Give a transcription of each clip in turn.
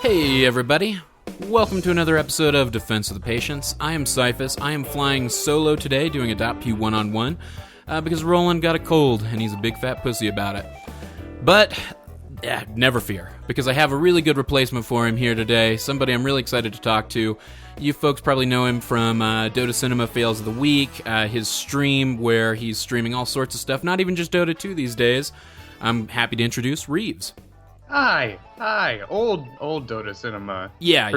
Hey everybody, welcome to another episode of Defense of the Patients. I am Cyphus. I am flying solo today doing a DotP One-on-One because Roland got a cold and he's a big fat pussy about it. But, never fear, because I have a really good replacement for him here today, somebody I'm really excited to talk to. You folks probably know him from Dota Cinema Fails of the Week, his stream where he's streaming all sorts of stuff, not even just Dota 2 these days. I'm happy to introduce Reaves. Hi, old Dota Cinema. Yeah.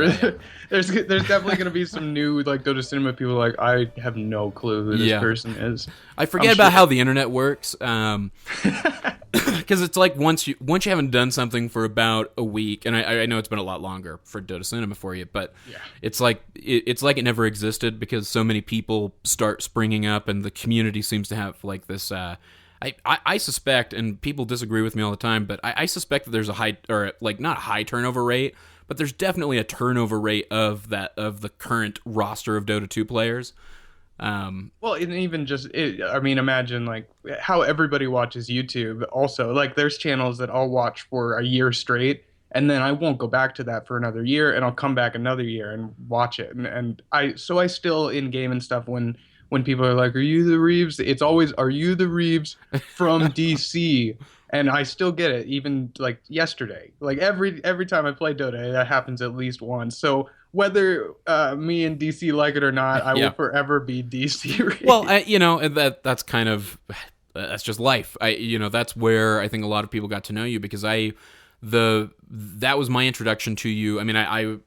There's definitely gonna be some new Dota Cinema people I have no clue who this person is. I forget about how the internet works, because it's like once you haven't done something for about a week, and I know it's been a lot longer for Dota Cinema for you, but it's like it never existed because so many people start springing up, and the community seems to have this. I suspect, and people disagree with me all the time, but I suspect that there's a high, or not a high turnover rate, but there's definitely a turnover rate of the current roster of Dota 2 players. Well, and even imagine how everybody watches YouTube. Also, there's channels that I'll watch for a year straight, and then I won't go back to that for another year, and I'll come back another year and watch it. And I still in game and stuff when people are like, "Are you the Reaves?" It's always, "Are you the Reaves from DC?" And I still get it, even yesterday. Every time I play Dota, that happens at least once. So whether me and DC like it or not, I will forever be DC Reaves. Well, that's kind of that's just life. That's where I think a lot of people got to know you because that was my introduction to you. I mean, I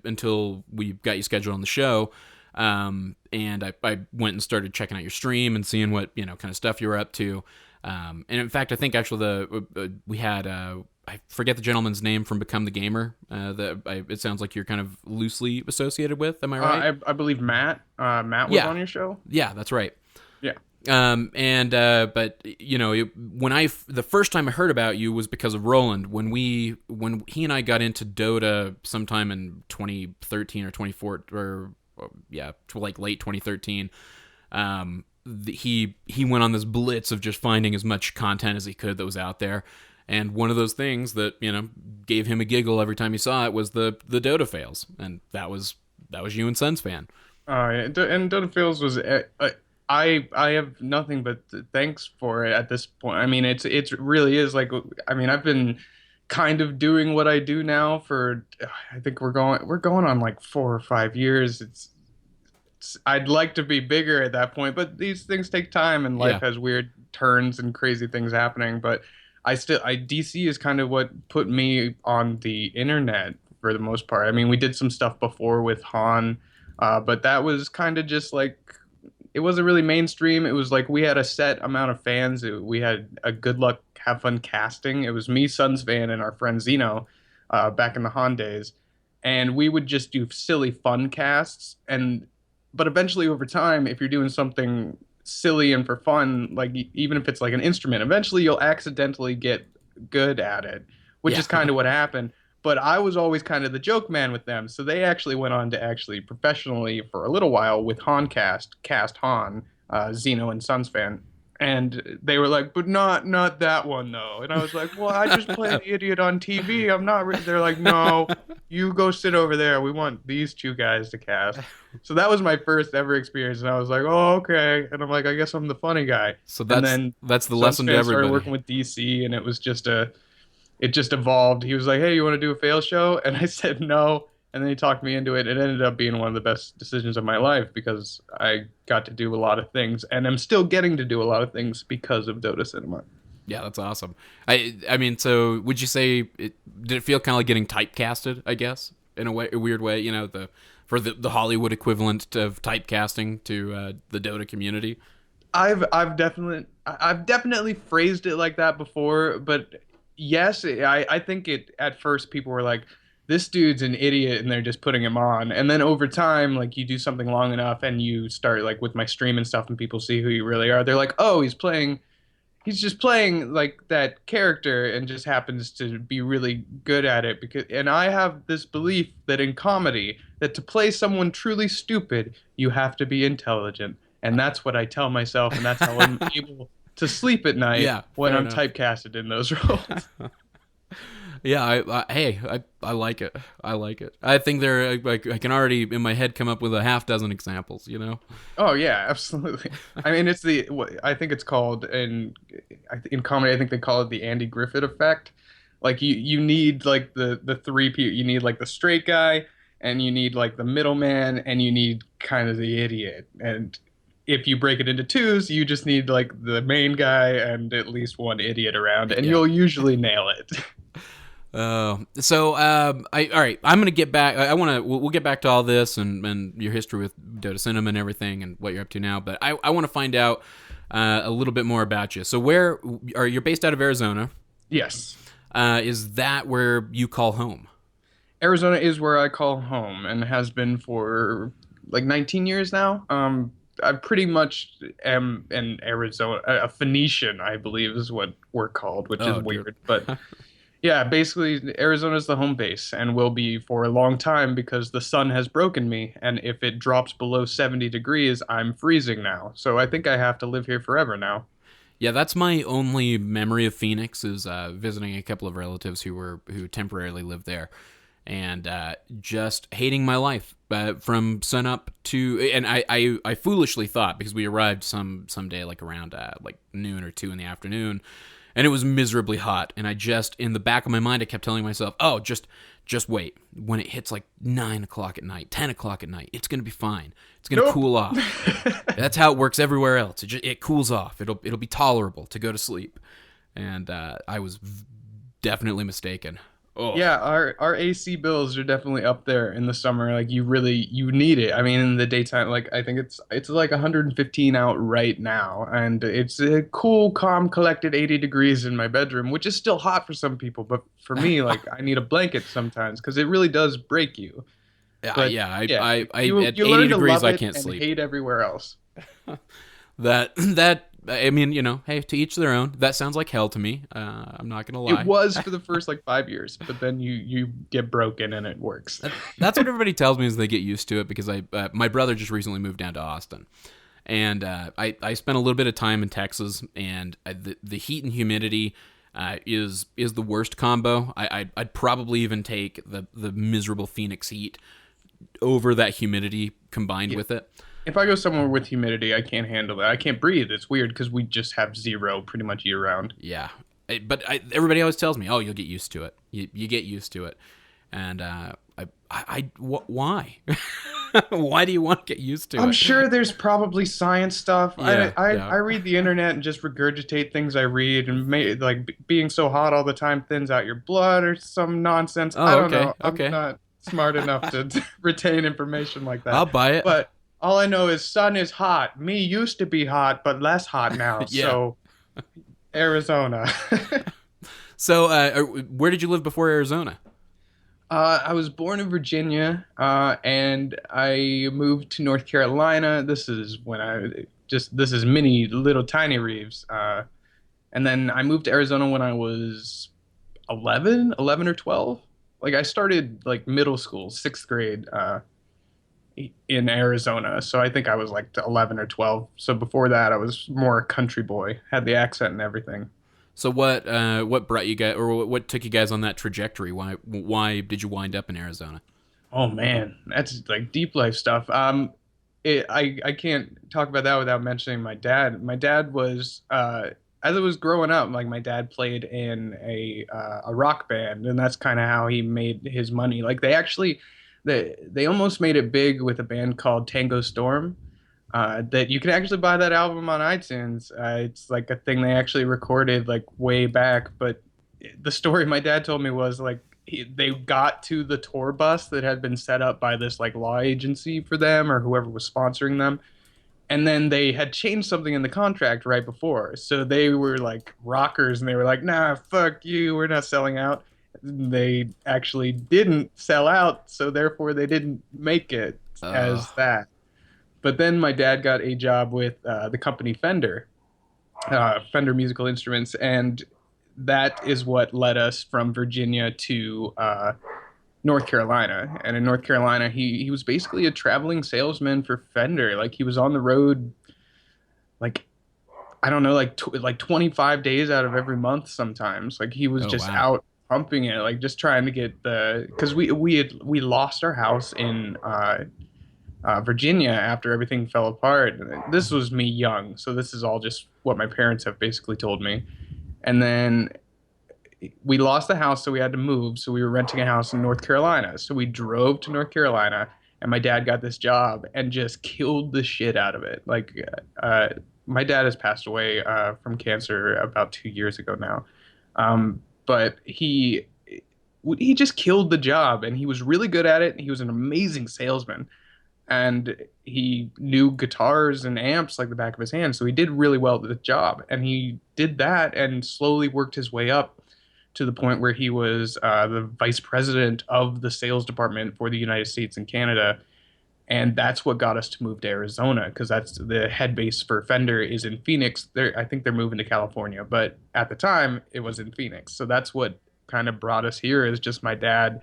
until we got you scheduled on the show. And I went and started checking out your stream and seeing what, kind of stuff you were up to. And in fact, I think actually we had, I forget the gentleman's name from Become the Gamer, it sounds like you're kind of loosely associated with. Am I right? I believe Matt was on your show. Yeah, that's right. Yeah. But the first time I heard about you was because of Roland. When he and I got into Dota sometime in 2013 or 2014 late 2013. He went on this blitz of just finding as much content as he could that was out there, and one of those things that gave him a giggle every time he saw it was the Dota fails, and that was you and Sons fan. And Dota fails was I have nothing but thanks for it at this point. I mean, it really is I've been kind of doing what I do now for I think we're going on 4 or 5 years. I'd like to be bigger at that point, but these things take time and life has weird turns and crazy things happening. But DC is kind of what put me on the internet for the most part. I mean, we did some stuff before with Han, but that was kind of just it wasn't really mainstream. It was we had a set amount of fans. We had a good luck, have fun casting. It was me, Sons Fan, and our friend Zeno back in the Han days. And we would just do silly fun casts. But eventually over time, if you're doing something silly and for fun, even if it's an instrument, eventually you'll accidentally get good at it, which is kind of what happened. But I was always kind of the joke man with them. So they actually went on to actually professionally for a little while with Han cast Han, Zeno and Sons Fan. And they were like, "But not that one though." And I was like, "Well, I just play the idiot on TV. I'm not." They're like, "No, you go sit over there. We want these two guys to cast." So that was my first ever experience, and I was like, "Oh, okay." And I'm like, "I guess I'm the funny guy." So that's the lesson to everybody. Started working with DC, and it was it just evolved. He was like, "Hey, you want to do a fail show?" And I said no. And then he talked me into it. It ended up being one of the best decisions of my life because I got to do a lot of things, and I'm still getting to do a lot of things because of Dota Cinema. Yeah, that's awesome. I mean, so would you say did it feel kind of like getting typecasted? I guess in a weird way, for the Hollywood equivalent of typecasting to the Dota community. I've definitely phrased it like that before, but yes, I think at first people were like, "This dude's an idiot," and they're just putting him on. And then over time, you do something long enough and you start with my stream and stuff and people see who you really are. They're like, "Oh, he's just playing that character and just happens to be really good at it." And I have this belief that in comedy, that to play someone truly stupid, you have to be intelligent. And that's what I tell myself, and that's how I'm able to sleep at night when I'm typecasted in those roles. Yeah, I like it. I like it. I think I can already in my head come up with a half dozen examples. You know. Oh yeah, absolutely. I mean, it's I think it's called in comedy. I think they call it the Andy Griffith effect. Like you need like the three people. You need like the straight guy, and you need like the middleman, and you need kind of the idiot. And if you break it into twos, you just need like the main guy and at least one idiot around, and Yeah. you'll usually nail it. All right. I'm gonna get back. I want to. We'll get back to all this and your history with Dota Cinema and everything and what you're up to now. But I want to find out a little bit more about you. So you're based out of Arizona? Yes. Is that where you call home? Arizona is where I call home and has been for like 19 years now. I pretty much am an Arizona, a Phoenician, I believe is what we're called, which is weird. But yeah, basically Arizona is the home base and will be for a long time because the sun has broken me. And if it drops below 70 degrees, I'm freezing now. So I think I have to live here forever now. Yeah, that's my only memory of Phoenix is visiting a couple of relatives who temporarily lived there, and just hating my life from sunup to. And I foolishly thought, because we arrived someday like around like noon or 2 in the afternoon, and it was miserably hot, and I just, in the back of my mind, I kept telling myself, oh, just wait. When it hits like 9 o'clock at night, 10 o'clock at night, it's going to be fine. It's going to cool off. That's how it works everywhere else. It cools off. It'll be tolerable to go to sleep. And I was definitely mistaken. Oh. Yeah, our AC bills are definitely up there in the summer. Like you need it. I mean, in the daytime, like I think it's like 115 out right now, and it's a cool, calm, collected 80 degrees in my bedroom, which is still hot for some people, but for me, like I need a blanket sometimes because it really does break you. But, I you at learn 80 to degrees love I it can't and sleep. hate everywhere else. That I mean, hey, to each their own. That sounds like hell to me. I'm not gonna lie. It was for the first like 5 years, but then you get broken and it works. That's what everybody tells me is they get used to it, because my brother just recently moved down to Austin, and I spent a little bit of time in Texas, and the heat and humidity is the worst combo. I'd probably even take the miserable Phoenix heat over that humidity combined with it. If I go somewhere with humidity, I can't handle that. I can't breathe. It's weird because we just have zero pretty much year round. Yeah. But everybody always tells me, oh, you'll get used to it. You get used to it. And why? Why do you want to get used to it? I'm sure there's probably science stuff. Yeah, I read the internet and just regurgitate things I read, and being so hot all the time thins out your blood or some nonsense. I don't know. I'm not smart enough to retain information like that. I'll buy it. But all I know is sun is hot. Me used to be hot, but less hot now. Yeah. So, Arizona. So, where did you live before Arizona? I was born in Virginia, and I moved to North Carolina. This is mini little tiny Reaves. And then I moved to Arizona when I was 11 or 12. Like I started like middle school, 6th grade, in Arizona. So I think I was like 11 or 12. So before that, I was more a country boy, had the accent and everything. So what brought you guys, or what took you guys on that trajectory? Why did you wind up in Arizona? Oh man, that's like deep life stuff. I can't talk about that without mentioning my dad. My dad was as I was growing up, like my dad played in a rock band, and that's kind of how he made his money. Like they almost made it big with a band called Tango Storm. That you can actually buy that album on iTunes. It's like a thing they actually recorded like way back. But the story my dad told me was like they got to the tour bus that had been set up by this like law agency for them or whoever was sponsoring them. And then they had changed something in the contract right before. So they were like rockers and they were like, nah, fuck you. We're not selling out. They actually didn't sell out. So therefore they didn't make it as that. But then my dad got a job with the company Fender Musical Instruments, and that is what led us from Virginia to North Carolina. And in North Carolina, he was basically a traveling salesman for Fender. Like he was on the road, like I don't know, like 25 days out of every month sometimes. Like he was out pumping it, like just trying to get because we lost our house in Virginia after everything fell apart. This was me young, so this is all just what my parents have basically told me. And then we lost the house, so we had to move. So we were renting a house in North Carolina. So we drove to North Carolina, and my dad got this job and just killed the shit out of it. Like, uh, my dad has passed away from cancer about 2 years ago now. But he just killed the job, and he was really good at it. He was an amazing salesman, and he knew guitars and amps like the back of his hand. So he did really well at the job, and he did that and slowly worked his way up to the point where he was the vice president of the sales department for the United States and Canada. And that's what got us to move to Arizona, because that's the head base for Fender is in Phoenix. I think they're moving to California, but at the time it was in Phoenix. So that's what kind of brought us here, is just my dad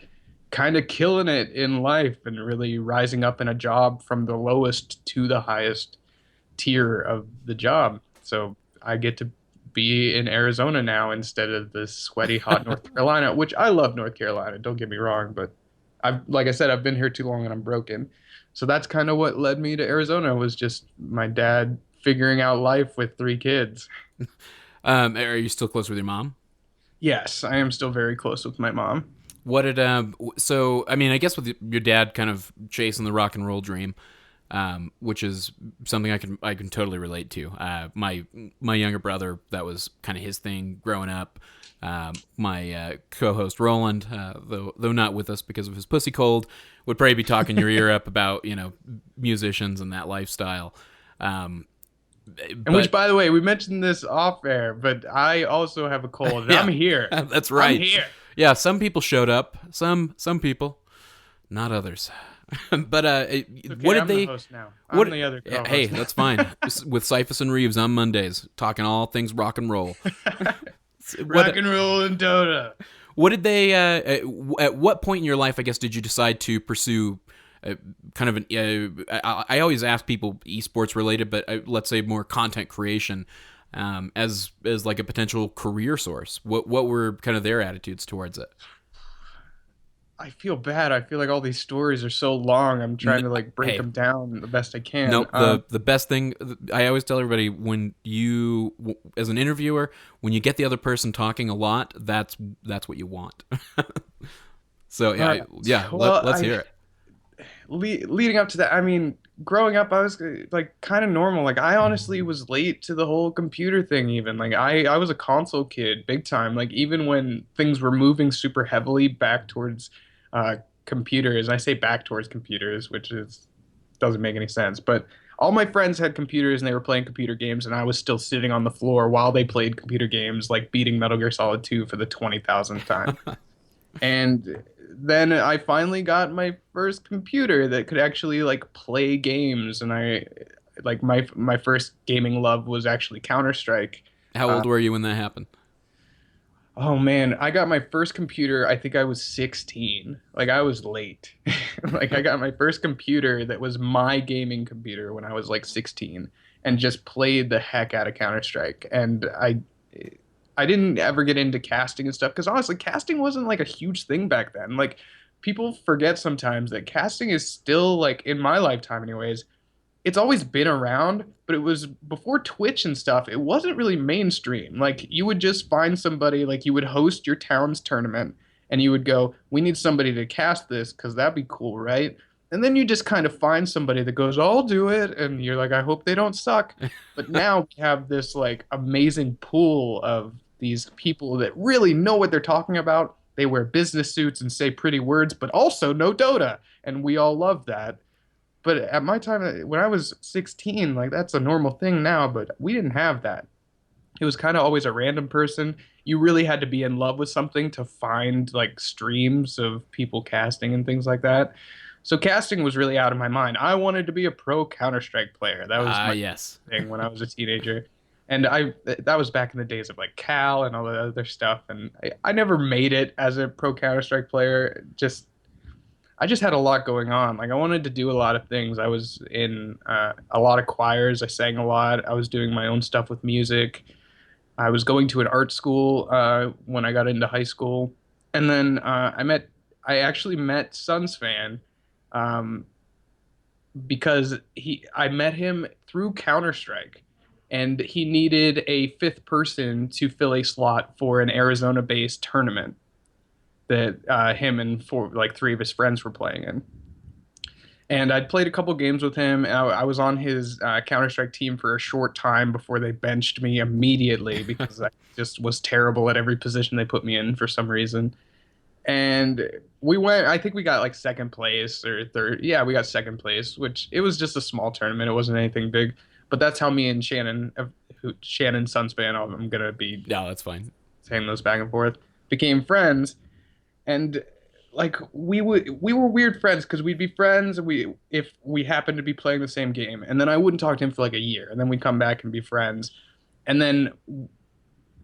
kind of killing it in life and really rising up in a job from the lowest to the highest tier of the job. So I get to be in Arizona now instead of the sweaty hot North Carolina, which I love North Carolina, don't get me wrong, but like I said, I've been here too long and I'm broken. So that's kind of what led me to Arizona, was just my dad figuring out life with 3 kids. Are you still close with your mom? Yes, I am still very close with my mom. What did so I mean, I guess with your dad kind of chasing the rock and roll dream, which is something I can totally relate to. My younger brother, that was kind of his thing growing up. My co-host Roland, though not with us because of his pussy cold, would probably be talking your ear up about musicians and that lifestyle. Which, by the way, we mentioned this off air, but I also have a cold. And yeah, I'm here. That's right. I'm here. Yeah, some people showed up. Some people, not others. But Okay, what did I'm they? the host now. I'm the other co-host. Hey, that's fine. With Cyphus and Reaves on Mondays, talking all things rock and roll. Rock and roll and Dota. What did they? At what point in your life, I guess, did you decide to pursue kind of an? I always ask people esports related, but let's say more content creation as like a potential career source. What were kind of their attitudes towards it? I feel bad. I feel like all these stories are so long. I'm trying to like break them down the best I can. Nope. The best thing I always tell everybody, when you, as an interviewer, when you get the other person talking a lot, that's what you want. So let's hear it. Leading up to that, I mean, growing up, I was like kind of normal. Like I honestly was late to the whole computer thing. Even like I was a console kid, big time. Like even when things were moving super heavily back towards computers, and I say back towards computers, which doesn't make any sense, but all my friends had computers and they were playing computer games, and I was still sitting on the floor while they played computer games, like beating Metal Gear Solid 2 for the 20,000th time. And then I finally got my first computer that could actually like play games, and I like my first gaming love was actually Counter-Strike. How old were you when that happened? Oh man, I got my first computer, I think I was 16. Like I was late. Like I got my first computer that was my gaming computer when I was like 16, and just played the heck out of Counter-Strike. And I didn't ever get into casting and stuff, because honestly, casting wasn't like a huge thing back then. Like people forget sometimes that casting is still, like in my lifetime anyways, it's always been around, but it was before Twitch and stuff. It wasn't really mainstream. Like you would just find somebody, like you would host your town's tournament and you would go, we need somebody to cast this because that'd be cool, right? And then you just kind of find somebody that goes, I'll do it. And you're like, I hope they don't suck. But now we have this like amazing pool of these people that really know what they're talking about. They wear business suits and say pretty words, but also know Dota. And we all love that. But at my time, when I was 16, like that's a normal thing now, but we didn't have that. It was kind of always a random person. You really had to be in love with something to find like streams of people casting and things like that. So casting was really out of my mind. I wanted to be a pro Counter-Strike player. That was my thing when I was a teenager. And that was back in the days of like Cal and all that other stuff. And I never made it as a pro Counter-Strike player. I just had a lot going on. Like I wanted to do a lot of things. I was in a lot of choirs. I sang a lot. I was doing my own stuff with music. I was going to an art school when I got into high school. And then I actually met Suns Fan, um, because I met him through Counter-Strike, and he needed a fifth person to fill a slot for an Arizona-based tournament that him and three of his friends were playing in. And I'd played a couple games with him. I was on his Counter-Strike team for a short time before they benched me immediately because I just was terrible at every position they put me in for some reason. And I think we got like second place or third. Yeah, we got second place, which it was just a small tournament. It wasn't anything big. But that's how me and Shannon Sunspan, I'm going to be Yeah, that's fine. saying those back and forth, became friends. And like we were weird friends because we'd be friends if we happened to be playing the same game. And then I wouldn't talk to him for like a year. And then we'd come back and be friends. And then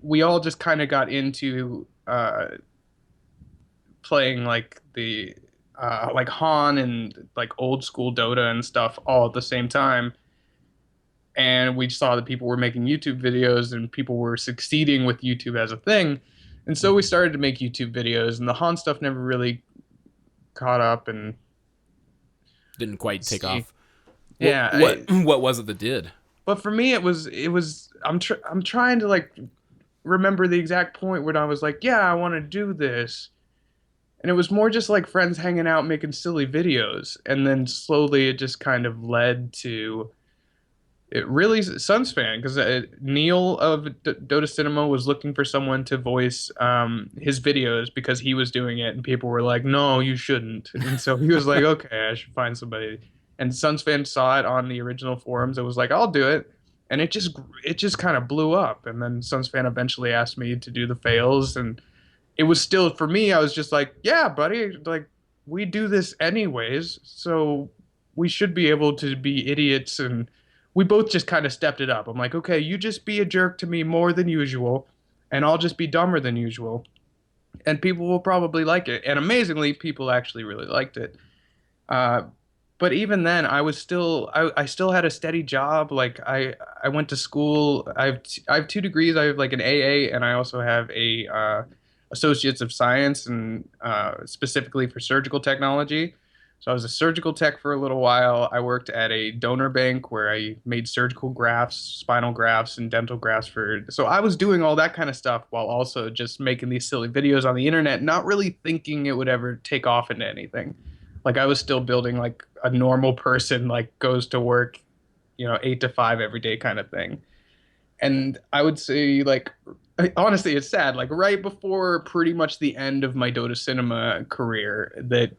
we all just kind of got into playing like the like Han and like old school Dota and stuff all at the same time. And we saw that people were making YouTube videos and people were succeeding with YouTube as a thing. And so we started to make YouTube videos, and the Han stuff never really caught up and Didn't quite take see. off. Yeah, What was it that did? but for me I'm trying to like remember the exact point where I was like, yeah, I want to do this. And it was more just like friends hanging out making silly videos, and then slowly it just kind of led to it really Suns fan because Neil of Dota Cinema was looking for someone to voice his videos because he was doing it, and people were like, "No, you shouldn't." And so he was like, "Okay, I should find somebody." And Suns fan saw it on the original forums and was like, "I'll do it." And it just kind of blew up. And then Suns fan eventually asked me to do the fails, and it was still for me. I was just like, "Yeah, buddy, like we do this anyways, so we should be able to be idiots." And we both just kind of stepped it up. I'm like, okay, you just be a jerk to me more than usual, and I'll just be dumber than usual, and people will probably like it. And amazingly, people actually really liked it. Uh, but even then, I still had a steady job. Like I went to school. I have two degrees. I have like an AA, and I also have a Associates of Science, and specifically for surgical technology. So I was a surgical tech for a little while. I worked at a donor bank where I made surgical grafts, spinal grafts, and dental grafts for. So I was doing all that kind of stuff while also just making these silly videos on the internet, not really thinking it would ever take off into anything. Like I was still building like a normal person, like goes to work, 8 to 5 every day kind of thing. And I would say like honestly, it's sad. Like right before pretty much the end of my Dota Cinema career, that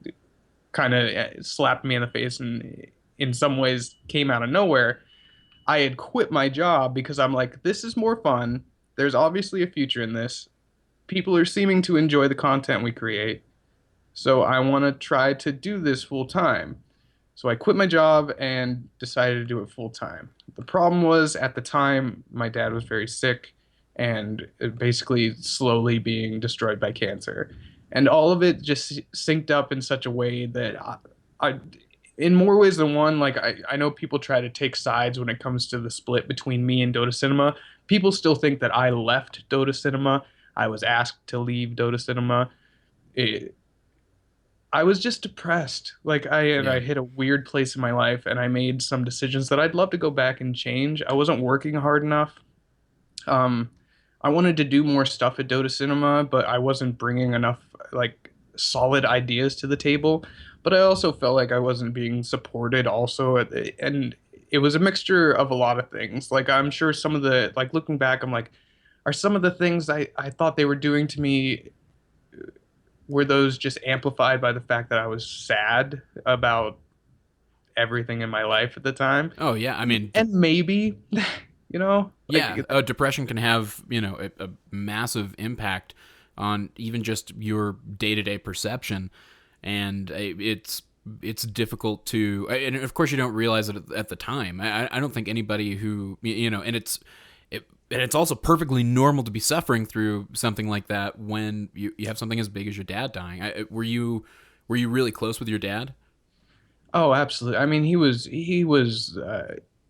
kind of slapped me in the face and in some ways came out of nowhere. I had quit my job because I'm like, this is more fun. There's obviously a future in this. People are seeming to enjoy the content we create. So I want to try to do this full time. So I quit my job and decided to do it full time. The problem was at the time, my dad was very sick and basically slowly being destroyed by cancer. And all of it just synced up in such a way that I in more ways than one, like I know people try to take sides when it comes to the split between me and Dota Cinema. People still think that I left Dota Cinema. I was asked to leave Dota Cinema. It, I was just depressed. Like I Yeah. hit a weird place in my life, and I made some decisions that I'd love to go back and change. I wasn't working hard enough. Um, I wanted to do more stuff at Dota Cinema, but I wasn't bringing enough like solid ideas to the table. But I also felt like I wasn't being supported also and it was a mixture of a lot of things. Like I'm sure some of the like looking back, I'm like, are some of the things I thought they were doing to me were those just amplified by the fact that I was sad about everything in my life at the time? Oh yeah. I mean, And maybe, yeah. Depression can have a massive impact on even just your day to day perception, and it's difficult to. And of course, you don't realize it at the time. I don't think anybody who and it's also perfectly normal to be suffering through something like that when you have something as big as your dad dying. Were you really close with your dad? Oh, absolutely. I mean, he was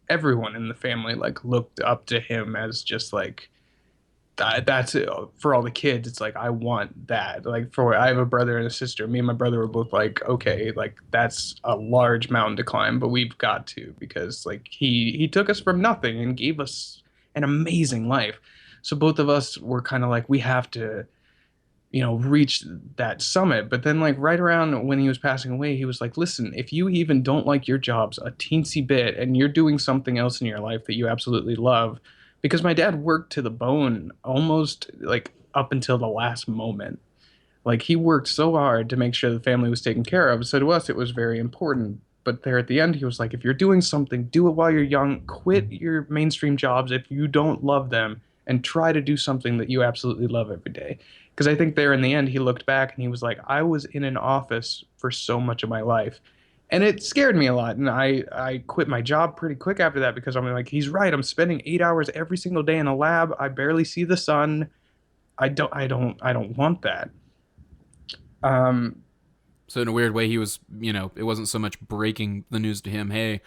everyone in the family like looked up to him as just like that's it. For all the kids. It's like I want that. Like for I have a brother and a sister. Me and my brother were both like, okay, like that's a large mountain to climb, but we've got to because like he took us from nothing and gave us an amazing life. So both of us were kind of like we have to, reach that summit. But then like right around when he was passing away, he was like, listen, if you even don't like your jobs a teensy bit and you're doing something else in your life that you absolutely love, because my dad worked to the bone almost like up until the last moment. Like he worked so hard to make sure the family was taken care of. So to us, it was very important. But there at the end, he was like, if you're doing something, do it while you're young. Quit your mainstream jobs if you don't love them and try to do something that you absolutely love every day. Because I think there in the end, he looked back and he was like, I was in an office for so much of my life. And it scared me a lot. And I quit my job pretty quick after that because I'm like, he's right. I'm spending 8 hours every single day in a lab. I barely see the sun. I don't want that. Um, So in a weird way, he was, it wasn't so much breaking the news to him. Hey,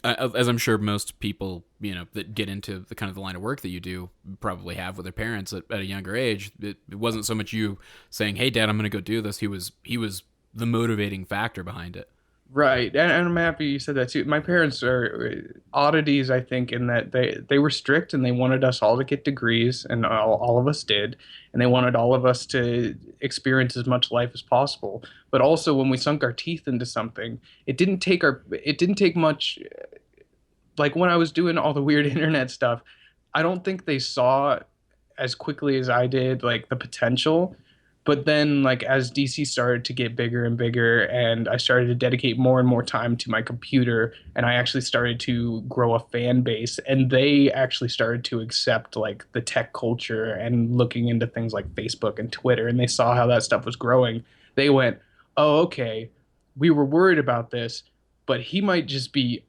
as I'm sure most people, that get into the kind of the line of work that you do probably have with their parents at a younger age. It wasn't so much you saying, "Hey, Dad, I'm going to go do this." He was the motivating factor behind it. Right, and I'm happy you said that too. My parents are oddities, I think, in that they were strict and they wanted us all to get degrees, and all of us did, and they wanted all of us to experience as much life as possible. But also, when we sunk our teeth into something, it didn't take much. Like when I was doing all the weird internet stuff, I don't think they saw as quickly as I did, like the potential. But then, like, as DC started to get bigger and bigger, and I started to dedicate more and more time to my computer, and I actually started to grow a fan base, and they actually started to accept, like, the tech culture and looking into things like Facebook and Twitter, and they saw how that stuff was growing. They went, oh, okay, we were worried about this, but he might just be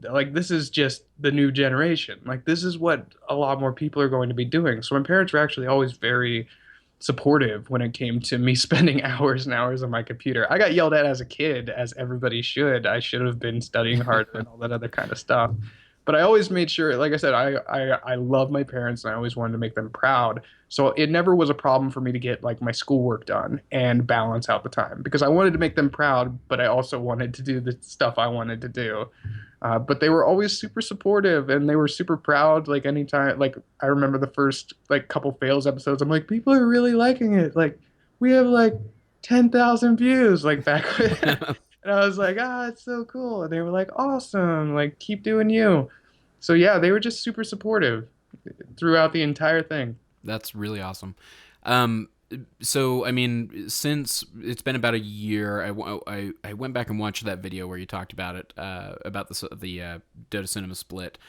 like this is just the new generation. Like this is what a lot more people are going to be doing. So my parents were actually always very supportive when it came to me spending hours and hours on my computer. I got yelled at as a kid, as everybody should. I should have been studying harder and all that other kind of stuff. But I always made sure, like I said, I love my parents and I always wanted to make them proud. So it never was a problem for me to get like my schoolwork done and balance out the time because I wanted to make them proud, but I also wanted to do the stuff I wanted to do. But they were always super supportive and they were super proud. Like anytime, like I remember the first like couple fails episodes, I'm like, people are really liking it. Like we have like 10,000 views like back when, and I was like, ah, it's so cool. And they were like, awesome. Like keep doing you. So yeah, they were just super supportive throughout the entire thing. That's really awesome. So, I mean, since it's been about a year, I went back and watched that video where you talked about it, about the Dota Cinema split.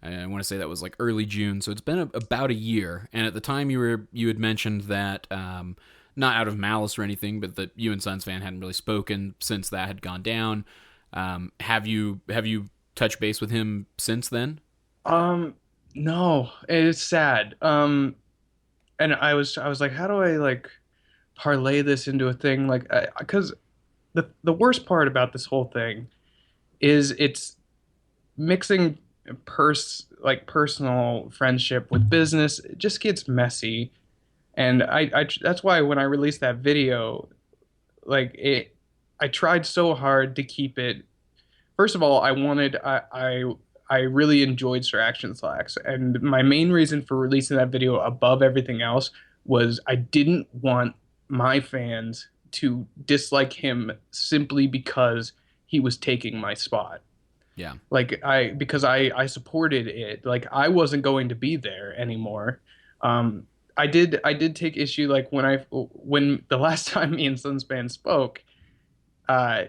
I want to say that was like early June, so it's been about a year. And at the time, you had mentioned that, not out of malice or anything, but that you and Sons fan hadn't really spoken since that had gone down. Have you touched base with him since then? No, it's sad. And I was like, how do I like parlay this into a thing? Like, because the worst part about this whole thing is it's mixing personal friendship with business. It just gets messy, and I that's why when I released that video, I tried so hard to keep it. First of all, I really enjoyed Sir Action Slacks, and my main reason for releasing that video above everything else was I didn't want my fans to dislike him simply because he was taking my spot. Yeah. Like because I supported it. Like I wasn't going to be there anymore. I did take issue like when the last time me and Sunspan spoke, uh,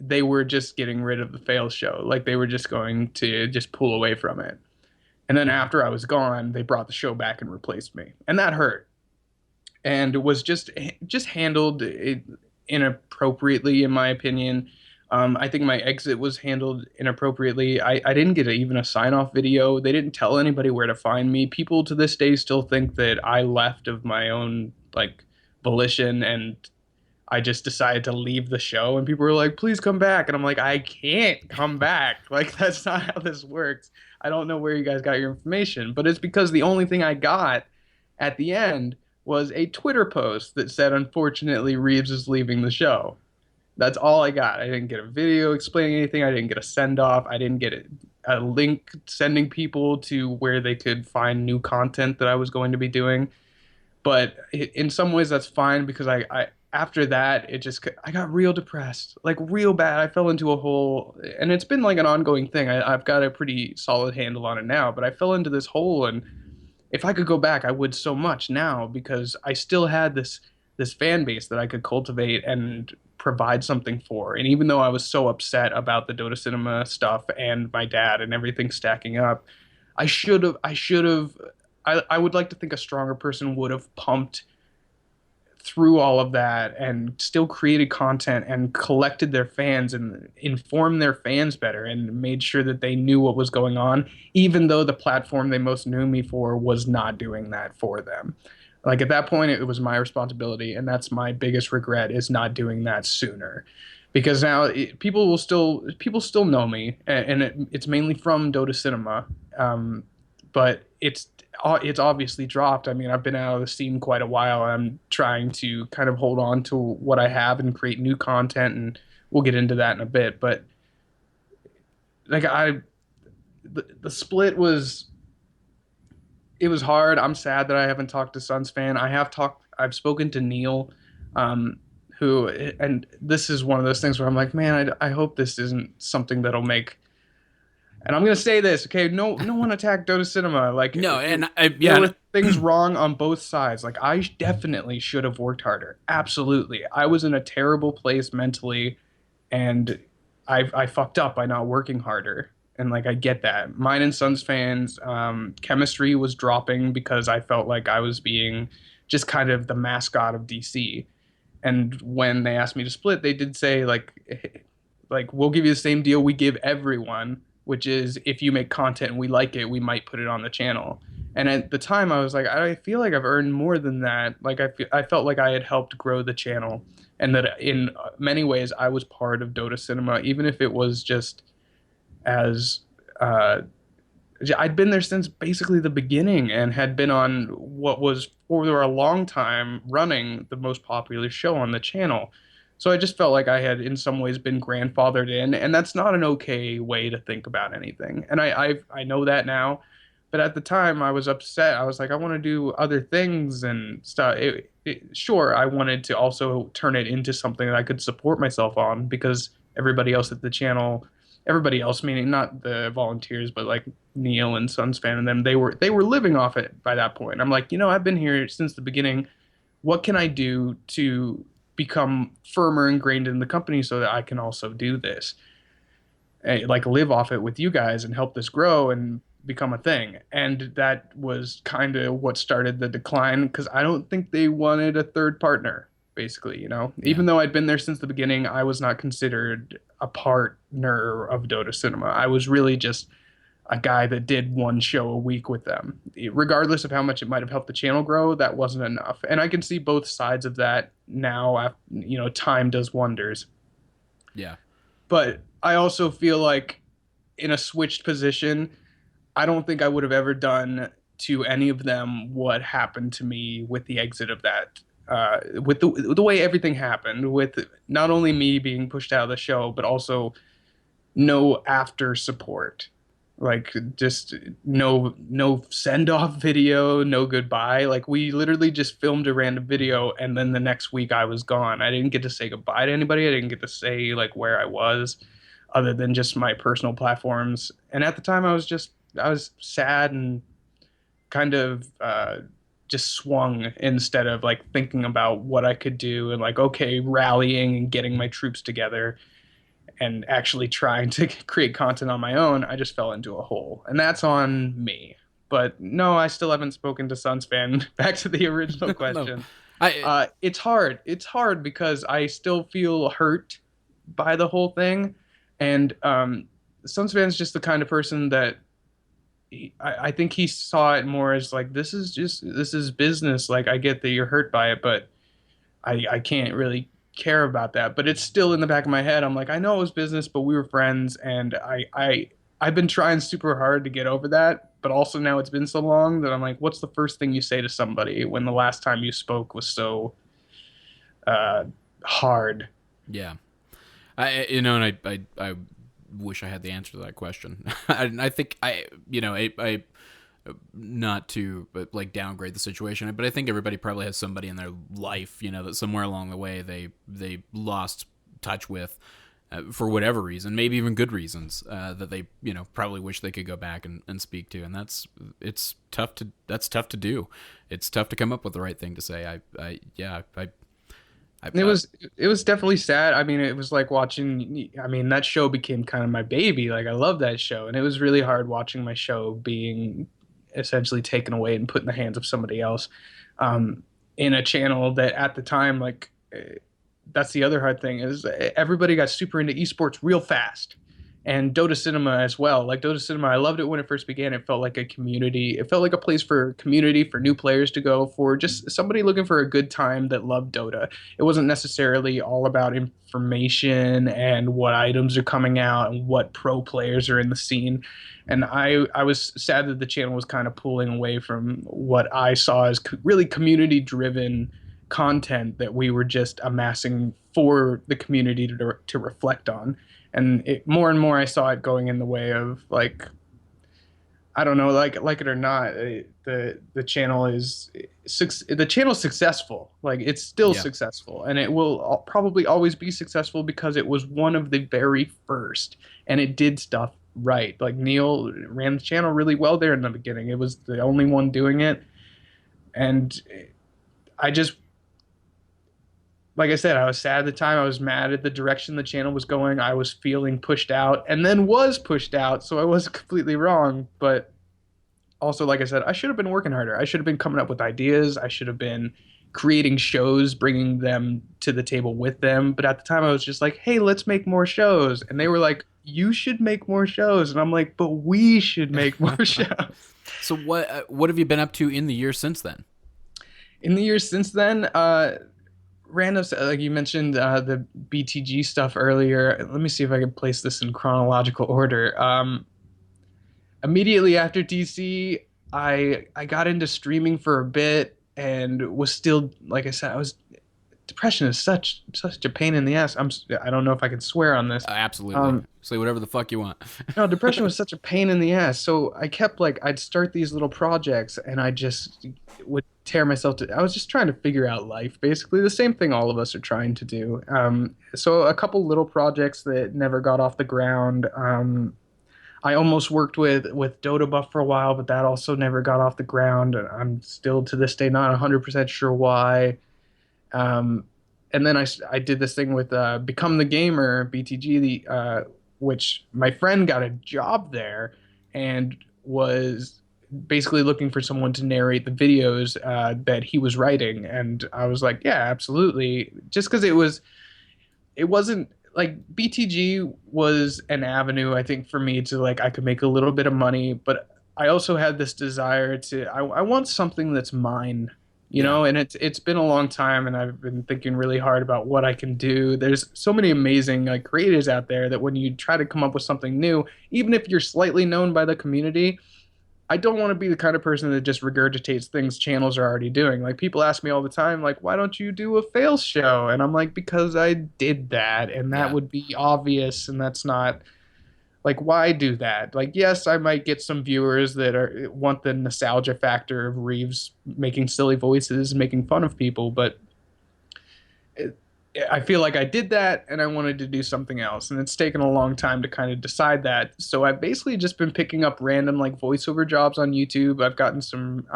they were just getting rid of the fail show. Like they were just going to just pull away from it. And then after I was gone, they brought the show back and replaced me, and that hurt. And it was just handled inappropriately, in my opinion. I think my exit was handled inappropriately. I didn't get even a sign off video. They didn't tell anybody where to find me. People to this day still think that I left of my own like volition, and I just decided to leave the show, and people were like, please come back. And I'm like, I can't come back. Like, that's not how this works. I don't know where you guys got your information, but it's because the only thing I got at the end was a Twitter post that said, unfortunately, Reaves is leaving the show. That's all I got. I didn't get a video explaining anything. I didn't get a send off. I didn't get a link sending people to where they could find new content that I was going to be doing. But in some ways, that's fine because I after that, I got real depressed, like real bad. I fell into a hole, and it's been like an ongoing thing. I've got a pretty solid handle on it now, but I fell into this hole, and if I could go back, I would so much now because I still had this fan base that I could cultivate and provide something for. And even though I was so upset about the Dota Cinema stuff and my dad and everything stacking up, I would like to think a stronger person would have pumped through all of that and still created content and collected their fans and informed their fans better and made sure that they knew what was going on, even though the platform they most knew me for was not doing that for them. Like at that point, it was my responsibility, and that's my biggest regret is not doing that sooner, because now people still know me, and it's mainly from Dota Cinema, but it's obviously dropped. I mean, I've been out of the scene quite a while. I'm trying to kind of hold on to what I have and create new content, and we'll get into that in a bit. But like the split was it was hard. I'm sad that I haven't talked to Suns fan. I've spoken to Neil, who, and this is one of those things where I'm like, man, I hope this isn't something that'll make. And I'm gonna say this, okay? No one attacked Dota Cinema. Like, No, and there were things wrong on both sides. Like, I definitely should have worked harder. Absolutely, I was in a terrible place mentally, and I fucked up by not working harder. And like, I get that. Mine and Suns fans, chemistry was dropping because I felt like I was being just kind of the mascot of DC. And when they asked me to split, they did say like we'll give you the same deal we give everyone, which is if you make content and we like it, we might put it on the channel. And at the time, I was like, I feel like I've earned more than that. Like I felt like I had helped grow the channel, and that in many ways I was part of Dota Cinema, even if it was just as I'd been there since basically the beginning and had been on what was for a long time running the most popular show on the channel. So I just felt like I had in some ways been grandfathered in, and that's not an okay way to think about anything. And I know that now, but at the time I was upset. I was like, I want to do other things and stuff. Sure, I wanted to also turn it into something that I could support myself on, because everybody else at the channel, everybody else meaning not the volunteers, but like Neil and Suns fan and them, they were living off it by that point. I'm like, I've been here since the beginning. What can I do to become firmer ingrained in the company so that I can also do this, like live off it with you guys and help this grow and become a thing? And that was kind of what started the decline, because I don't think they wanted a third partner, basically. Even though I'd been there since the beginning, I was not considered a partner of Dota Cinema. I was really just a guy that did one show a week with them. Regardless of how much it might have helped the channel grow, that wasn't enough. And I can see both sides of that now. Time does wonders. Yeah. But I also feel like in a switched position, I don't think I would have ever done to any of them what happened to me with the exit of that. With the way everything happened, with not only me being pushed out of the show, but also no after support. Like, just no send off video, no goodbye. Like, we literally just filmed a random video, and then the next week I was gone. I didn't get to say goodbye to anybody. I didn't get to say like where I was, other than just my personal platforms. And at the time, I was sad and kind of just swung, instead of like thinking about what I could do and like, okay, rallying and getting my troops together and actually trying to create content on my own. I just fell into a hole, and that's on me. But no, I still haven't spoken to Suns fan. Back to the original question. No. It's hard. It's hard because I still feel hurt by the whole thing. And Suns fan's just the kind of person that I think he saw it more as like, this is business. Like, I get that you're hurt by it, but I can't really care about that, but it's still in the back of my head. I'm like, I know it was business, but we were friends, and I've been trying super hard to get over that, but also now it's been so long that I'm like, what's the first thing you say to somebody when the last time you spoke was so uh, hard? Yeah. I wish I had the answer to that question. I think I not to but like downgrade the situation, but I think everybody probably has somebody in their life, that somewhere along the way they lost touch with, for whatever reason, maybe even good reasons, that they probably wish they could go back and speak to, and that's tough to do. It's tough to come up with the right thing to say. It was definitely sad. I mean, it was like watching. I mean, that show became kind of my baby. Like I love that show, and it was really hard watching my show being essentially taken away and put in the hands of somebody else, in a channel that at the time, like, that's the other hard thing is everybody got super into esports real fast, and Dota Cinema as well. Like Dota Cinema, I loved it when it first began. It felt like a community. It felt like a place for community, for new players to go, for just somebody looking for a good time that loved Dota. It wasn't necessarily all about information and what items are coming out and what pro players are in the scene. And I was sad that the channel was kind of pulling away from what I saw as really community driven content that we were just amassing for the community to reflect on. And more and more I saw it going in the way of, like, I don't know, like it or not, the channel is the channel's successful. Like it's still Yeah. successful, and it will probably always be successful because it was one of the very first, and it did stuff right. Like Neil ran the channel really well there in the beginning. It was the only one doing it, and I just, like I said, I was sad at the time. I was mad at the direction the channel was going. I was feeling pushed out and then was pushed out. So I was completely wrong. But also, like I said, I should have been working harder. I should have been coming up with ideas. I should have been creating shows, bringing them to the table with them. But at the time, I was just like, hey, let's make more shows. And they were like, you should make more shows. And I'm like, but we should make more shows. So what have you been up to in the years since then? In the years since then, random, like you mentioned, the BTG stuff earlier. Let me see if I can place this in chronological order. Immediately after DC, I got into streaming for a bit and was still, like I said, depression is such a pain in the ass. I don't know if I can swear on this. Absolutely. Say whatever the fuck you want. No, depression was such a pain in the ass. So I kept, like, I'd start these little projects and I just would tear myself to. I was just trying to figure out life, basically the same thing all of us are trying to do. So a couple little projects that never got off the ground. I almost worked with Dota Buff for a while, but that also never got off the ground. I'm still to this day not 100% sure why. And then I did this thing with Become the Gamer, BTG, which my friend got a job there and was basically looking for someone to narrate the videos that he was writing. And I was like, yeah, absolutely. Just because it wasn't like BTG was an avenue, I think, for me to, like, I could make a little bit of money, but I also had this desire I want something that's mine. And it's been a long time, and I've been thinking really hard about what I can do. There's so many amazing, like, creators out there that when you try to come up with something new, even if you're slightly known by the community, I don't want to be the kind of person that just regurgitates things channels are already doing. Like, people ask me all the time, like, why don't you do a fails show? And I'm like, because I did that, and that would be obvious, and that's not. Like, why do that? Like, yes, I might get some viewers that want the nostalgia factor of Reaves making silly voices, making fun of people, but I feel like I did that and I wanted to do something else. And it's taken a long time to kind of decide that. So I've basically just been picking up random, like, voiceover jobs on YouTube. I've gotten some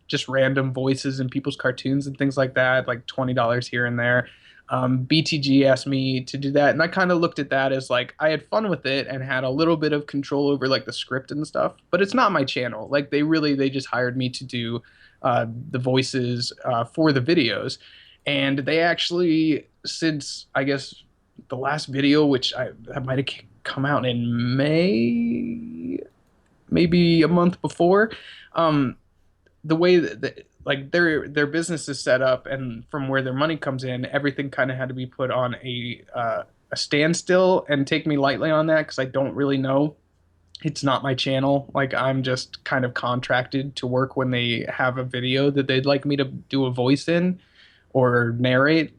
just random voices in people's cartoons and things like that, like $20 here and there. BTG asked me to do that, and I kind of looked at that as, like, I had fun with it and had a little bit of control over, like, the script and stuff, but it's not my channel. Like, they just hired me to do the voices for the videos, and they actually, since I guess the last video, which that might have come out in May, maybe a month before, the way that like their business is set up, and from where their money comes in, everything kind of had to be put on a standstill. And take me lightly on that because I don't really know. It's not my channel. Like I'm just kind of contracted to work when they have a video that they'd like me to do a voice in or narrate.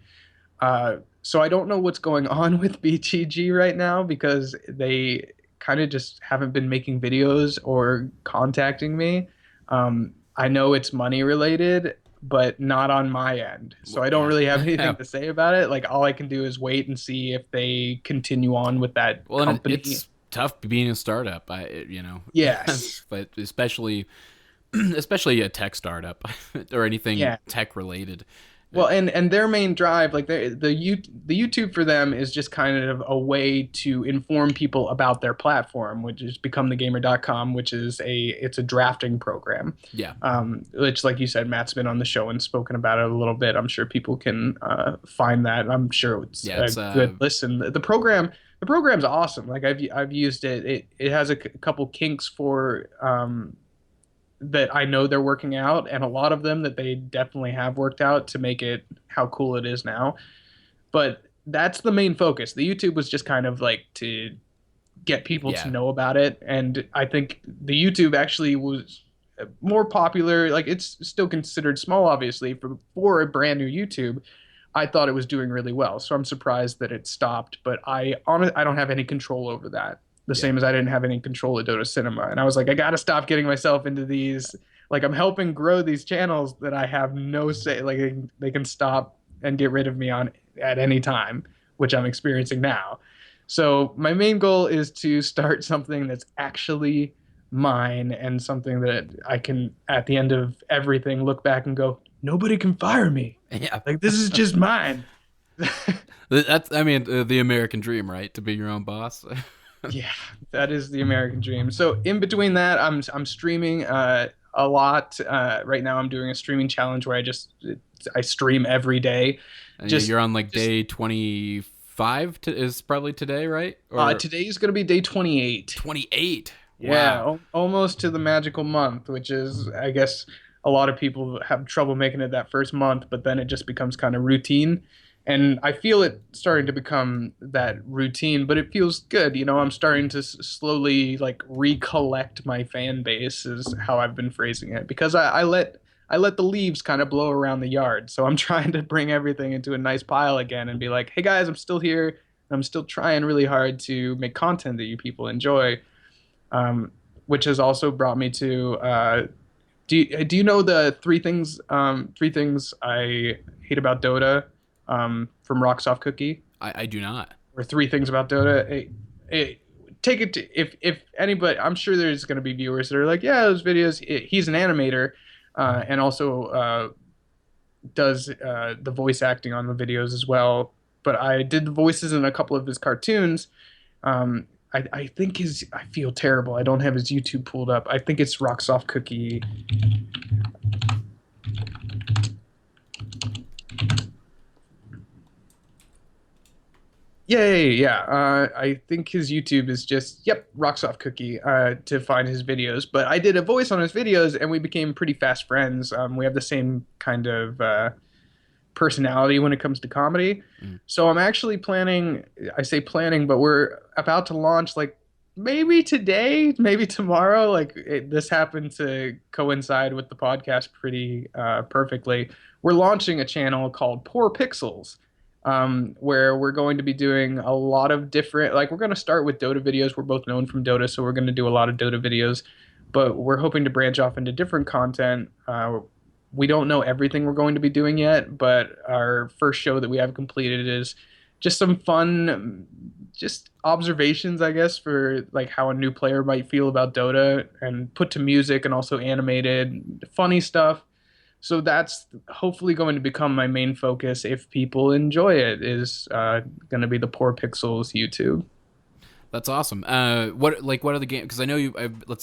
So I don't know what's going on with BTG right now because they kind of just haven't been making videos or contacting me. I know it's money related, but not on my end. So I don't really have anything to say about it. Like all I can do is wait and see if they continue on with that company. It's tough being a startup, Yes. But especially a tech startup or anything tech related. Well, and their main drive, like the YouTube for them is just kind of a way to inform people about their platform, which is becomethegamer.com, which is it's a drafting program. Yeah. Which, like you said, Matt's been on the show and spoken about it a little bit. I'm sure people can find that. I'm sure it's a good listen. The program's awesome. Like I've used it. It has a couple kinks for that I know they're working out, and a lot of them that they definitely have worked out to make it how cool it is now. But that's the main focus. The YouTube was just kind of like to get people to know about it. And I think the YouTube actually was more popular. Like it's still considered small, obviously, for a brand new YouTube. I thought it was doing really well. So I'm surprised that it stopped, but I don't have any control over that. Same as I didn't have any control of Dota Cinema. And I was like, I got to stop getting myself into these. Like, I'm helping grow these channels that I have no say. Like, they can stop and get rid of me on at any time, which I'm experiencing now. So my main goal is to start something that's actually mine and something that I can, at the end of everything, look back and go, nobody can fire me. Yeah. Like, this is just mine. That's, the American dream, right? To be your own boss. Yeah, that is the American dream. So in between that, I'm streaming a lot. Right now, I'm doing a streaming challenge where I stream every day. And you're on like day 25 is probably today, right? Today's going to be day 28. 28. Yeah, wow. Almost to the magical month, which is, I guess, a lot of people have trouble making it that first month, but then it just becomes kind of routine. And I feel it starting to become that routine, but it feels good. I'm starting to slowly like recollect my fan base is how I've been phrasing it, because I let the leaves kind of blow around the yard. So I'm trying to bring everything into a nice pile again and be like, hey guys, I'm still here. I'm still trying really hard to make content that you people enjoy, which has also brought me to, do you know the three things I hate about Dota? From Rocksoft Cookie. I do not. Or 3 things about Dota. Take it to, if anybody, I'm sure there's going to be viewers that are like, yeah, those videos. He's an animator, and also does the voice acting on the videos as well. But I did the voices in a couple of his cartoons. I think I feel terrible. I don't have his YouTube pulled up. I think it's Rocksoft Cookie. Yeah. I think his YouTube is just, Rocksoft Cookie, to find his videos. But I did a voice on his videos, and we became pretty fast friends. We have the same kind of personality when it comes to comedy. So I'm actually planning, but we're about to launch, like, maybe today, maybe tomorrow. Like, this happened to coincide with the podcast pretty perfectly. We're launching a channel called Poor Pixels. Where we're going to be doing a lot of different, like we're going to start with Dota videos. We're both known from Dota, so we're going to do a lot of Dota videos, but we're hoping to branch off into different content. We don't know everything we're going to be doing yet, but our first show that we have completed is just some fun, just observations, I guess, for like how a new player might feel about Dota, and put to music and also animated, funny stuff. So that's hopefully going to become my main focus if people enjoy it, is going to be the Poor Pixels YouTube. That's awesome. What are the games? Because I know you. I've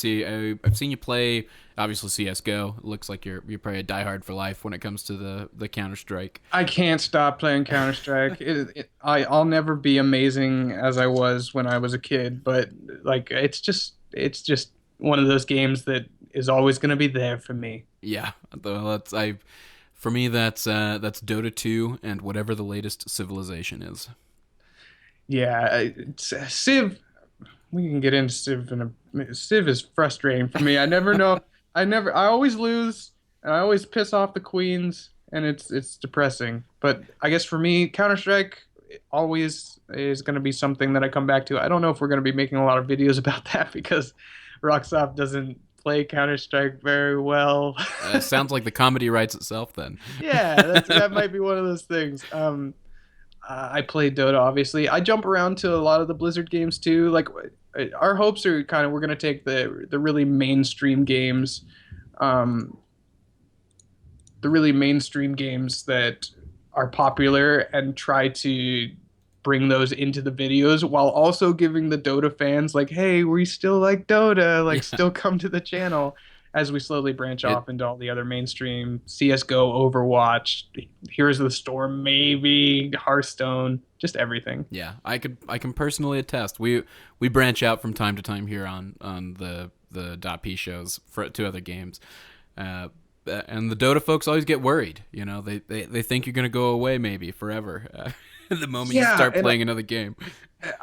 seen you play obviously CS:GO. It looks like you're probably a diehard for life when it comes to the Counter-Strike. I can't stop playing Counter-Strike. I'll never be amazing as I was when I was a kid, but like it's just one of those games that is always going to be there for me. Yeah, for me that's Dota 2 and whatever the latest civilization is. Yeah, Civ. We can get into Civ. Civ is frustrating for me. I never know. I always lose, and I always piss off the queens, and it's depressing. But I guess for me, Counter-Strike always is going to be something that I come back to. I don't know if we're going to be making a lot of videos about that because Rocksoft doesn't play Counter-Strike very well. Sounds like the comedy writes itself then. Yeah, that might be one of those things. I play Dota, obviously. I jump around to a lot of the Blizzard games too. Like, our hopes are kind of, we're going to take the really mainstream games, that are popular and try to bring those into the videos while also giving the Dota fans like, hey, we still like Dota, like still come to the channel, as we slowly branch off into all the other mainstream CSGO, Overwatch, Heroes of the Storm, maybe Hearthstone, just everything. Yeah, I can personally attest. We branch out from time to time here on the DotP shows to other games. And the Dota folks always get worried. You know, they think you're going to go away maybe forever the moment you start playing another game.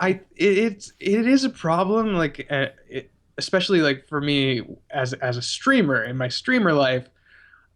It is a problem, like especially like for me as a streamer in my streamer life.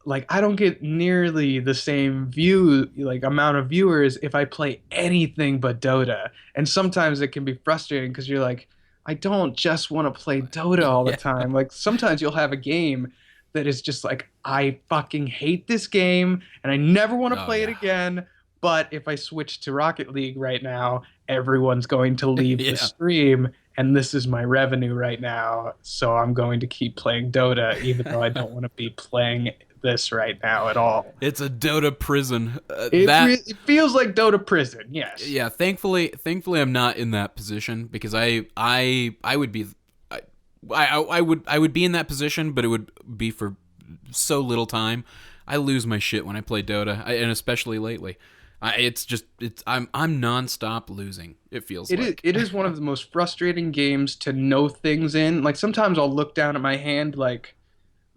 Like, I don't get nearly the same amount of viewers if I play anything but Dota, and sometimes it can be frustrating because you're like, I don't just want to play Dota all the time. Like, sometimes you'll have a game that is just like, I fucking hate this game and I never want to play it again. But if I switch to Rocket League right now, everyone's going to leave the stream, and this is my revenue right now. So I'm going to keep playing Dota, even though I don't want to be playing this right now at all. It's a Dota prison. It feels like Dota prison. Yes. Yeah. Thankfully, I'm not in that position because I would be. I would be in that position, but it would be for so little time. I lose my shit when I play Dota, and especially lately. I'm nonstop losing. It feels like it is one of the most frustrating games to know things in. Like, sometimes I'll look down at my hand, like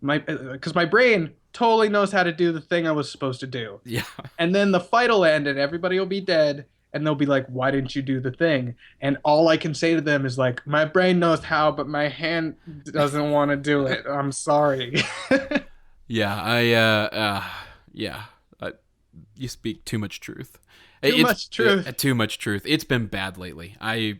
because my brain totally knows how to do the thing I was supposed to do. Yeah. And then the fight will end, and everybody will be dead. And they'll be like, why didn't you do the thing? And all I can say to them is like, my brain knows how, but my hand doesn't want to do it. I'm sorry. Yeah, you speak too much truth. Too much truth. It's been bad lately. I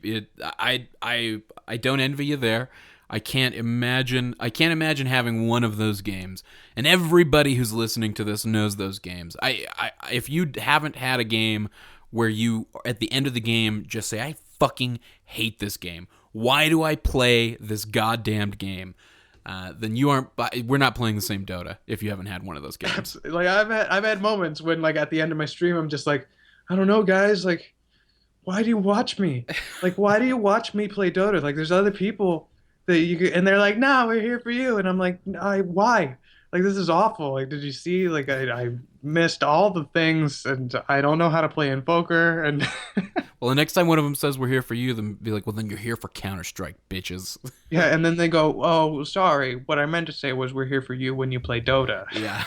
don't envy you there. I can't imagine having one of those games. And everybody who's listening to this knows those games. If you haven't had a game where you, at the end of the game, just say, I fucking hate this game. Why do I play this goddamned game? Then we're not playing the same Dota if you haven't had one of those games. Like, I've had moments when, like, at the end of my stream, I'm just like, I don't know, guys, like, why do you watch me? Like, why do you watch me play Dota? Like, there's other people that and they're like, nah, we're here for you. And I'm like, why? Like, this is awful. Like, did you see? Like, I missed all the things, and I don't know how to play Invoker. And well, the next time one of them says we're here for you, then be like, well, then you're here for Counter-Strike, bitches. Yeah, and then they go, oh, sorry. What I meant to say was we're here for you when you play Dota. Yeah.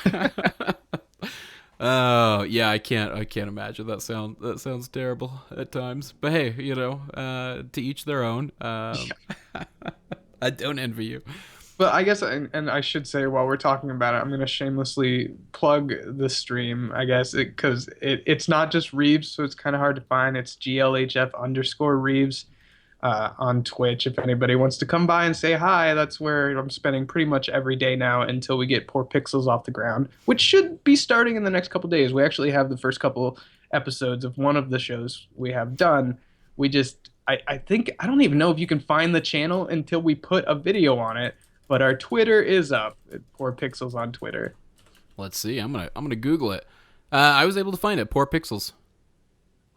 Oh, yeah, I can't imagine. That sounds terrible at times. But hey, to each their own. I don't envy you. But I guess, and I should say, while we're talking about it, I'm going to shamelessly plug the stream, I guess, because it's not just Reaves, so it's kind of hard to find. It's GLHF_Reaves on Twitch. If anybody wants to come by and say hi, that's where I'm spending pretty much every day now until we get Poor Pixels off the ground, which should be starting in the next couple days. We actually have the first couple episodes of one of the shows we have done. I think, I don't even know if you can find the channel until we put a video on it. But our Twitter is up. Poor Pixels on Twitter. Let's see. I'm gonna Google it. I was able to find it. Poor Pixels.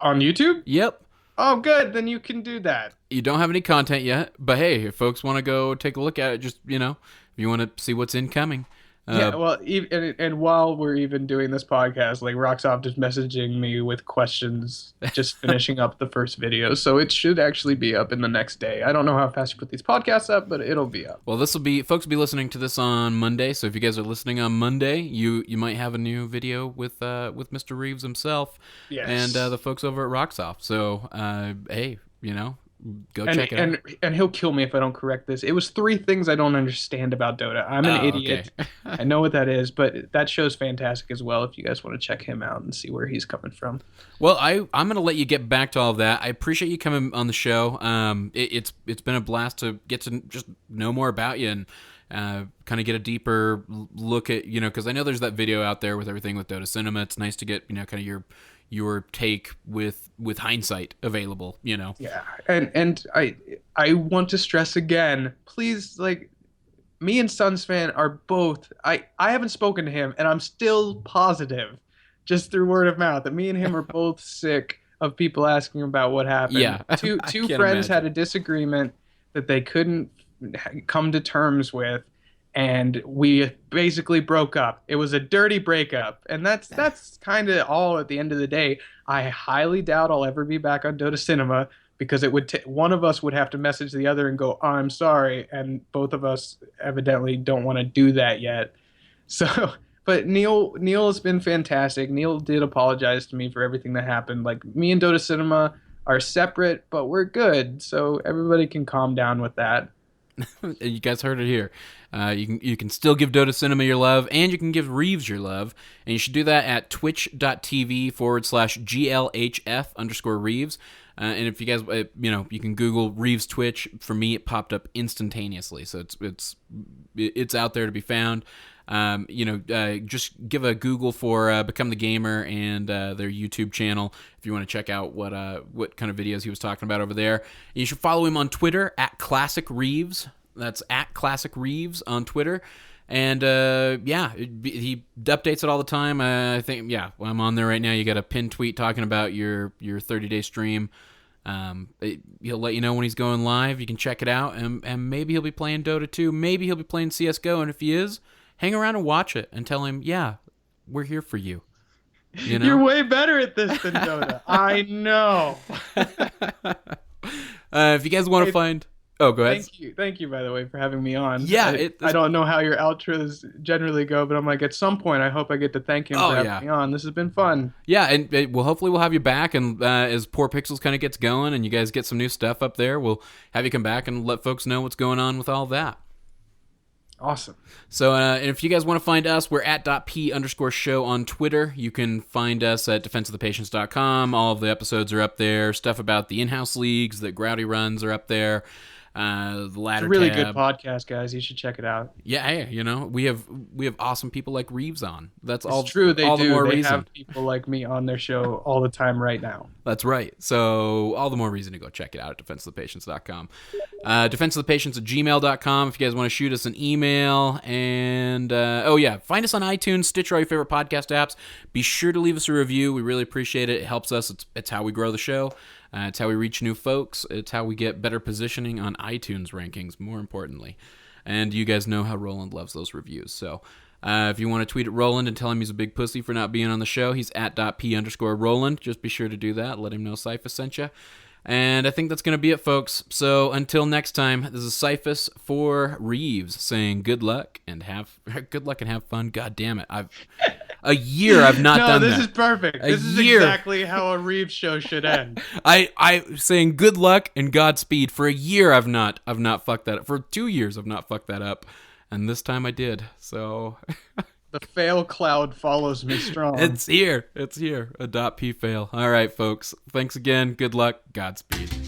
On YouTube? Yep. Oh, good. Then you can do that. You don't have any content yet, but hey, if folks want to go take a look at it, just if you want to see what's incoming, Yeah, well, and while we're even doing this podcast, like Rocksoft is messaging me with questions, just finishing up the first video, so it should actually be up in the next day. I don't know how fast you put these podcasts up, but it'll be up. Well, folks will be listening to this on Monday, so if you guys are listening on Monday, you might have a new video with Mr. Reaves himself, Yes. and the folks over at Rocksoft. So, hey, go check it out. And he'll kill me if I don't correct this. It was 3 things I don't understand about Dota. I'm an idiot. Okay. I know what that is, but that show's fantastic as well if you guys want to check him out and see where he's coming from. Well, I'm going to let you get back to all of that. I appreciate you coming on the show. It's been a blast to get to just know more about you and kind of get a deeper look at, because I know there's that video out there with everything with Dota Cinema. It's nice to get, kind of your take with hindsight available, Yeah. And I want to stress again, please, like, me and Suns fan are both, I haven't spoken to him, and I'm still positive, just through word of mouth, that me and him are both sick of people asking about what happened. Yeah. Two can't friends imagine. had a disagreement that they couldn't come to terms with, and we basically broke up. It was a dirty breakup, and that's kind of all at the end of the day. I highly doubt I'll ever be back on Dota Cinema because it would one of us would have to message the other and go, oh, "I'm sorry," and both of us evidently don't want to do that yet. So, but Neil has been fantastic. Neil did apologize to me for everything that happened. Like, me and Dota Cinema are separate, but we're good, so everybody can calm down with that. You guys heard it here. You can still give Dota Cinema your love, and you can give Reaves your love, and you should do that at twitch.tv/GLHF_Reaves. And if you guys, you can Google Reaves Twitch. For me, it popped up instantaneously, so it's out there to be found. Just give a Google for Become the Gamer and their YouTube channel if you want to check out what kind of videos he was talking about over there. You should follow him on Twitter at Classic Reaves. That's at Classic Reaves on Twitter. And he updates it all the time. I think I'm on there right now. You got a pinned tweet talking about your 30-day stream. He'll let you know when he's going live. You can check it out, and maybe he'll be playing Dota 2. Maybe he'll be playing CS:GO. And if he is, hang around and watch it and tell him, we're here for you. You're way better at this than Dota. I know. If you guys want to find... Oh, go ahead. Thank you, by the way, for having me on. Yeah. I don't know how your outros generally go, but I'm like, at some point, I hope I get to thank him for having me on. This has been fun. Yeah, and hopefully we'll have you back, and as Poor Pixels kind of gets going and you guys get some new stuff up there, we'll have you come back and let folks know what's going on with all that. Awesome. So, and if you guys want to find us, we're at .p_show on Twitter. You can find us at defenseofthepatients.com. All of the episodes are up there. Stuff about the in-house leagues that Grouty runs are up there. The ladder it's a really tab. good podcast, guys. You should check it out. Yeah, hey, we have awesome people like Reaves on. That's all. It's true. They all do. The more they reason. have people like me on their show all the time right now. That's right. So all the more reason to go check it out at defenseofthepatients.com. Defenseofthepatients@gmail.com if you guys want to shoot us an email. And find us on iTunes, Stitcher, all your favorite podcast apps. Be sure to leave us a review. We really appreciate it. It helps us. It's how we grow the show. It's how we reach new folks. It's how we get better positioning on iTunes rankings, more importantly. And you guys know how Roland loves those reviews. So if you want to tweet at Roland and tell him he's a big pussy for not being on the show, he's at .p_Roland. Just be sure to do that. Let him know Cyphus sent you. And I think that's going to be it, folks. So until next time, this is Cyphus for Reaves saying good luck and have fun. God damn it. A year I've not done that. No, this is perfect. This is exactly how a Reaves show should end. I saying good luck and Godspeed. For a year I've not fucked that up. For 2 years I've not fucked that up. And this time I did. So the fail cloud follows me strong. It's here. A .p fail. All right, folks. Thanks again. Good luck. Godspeed.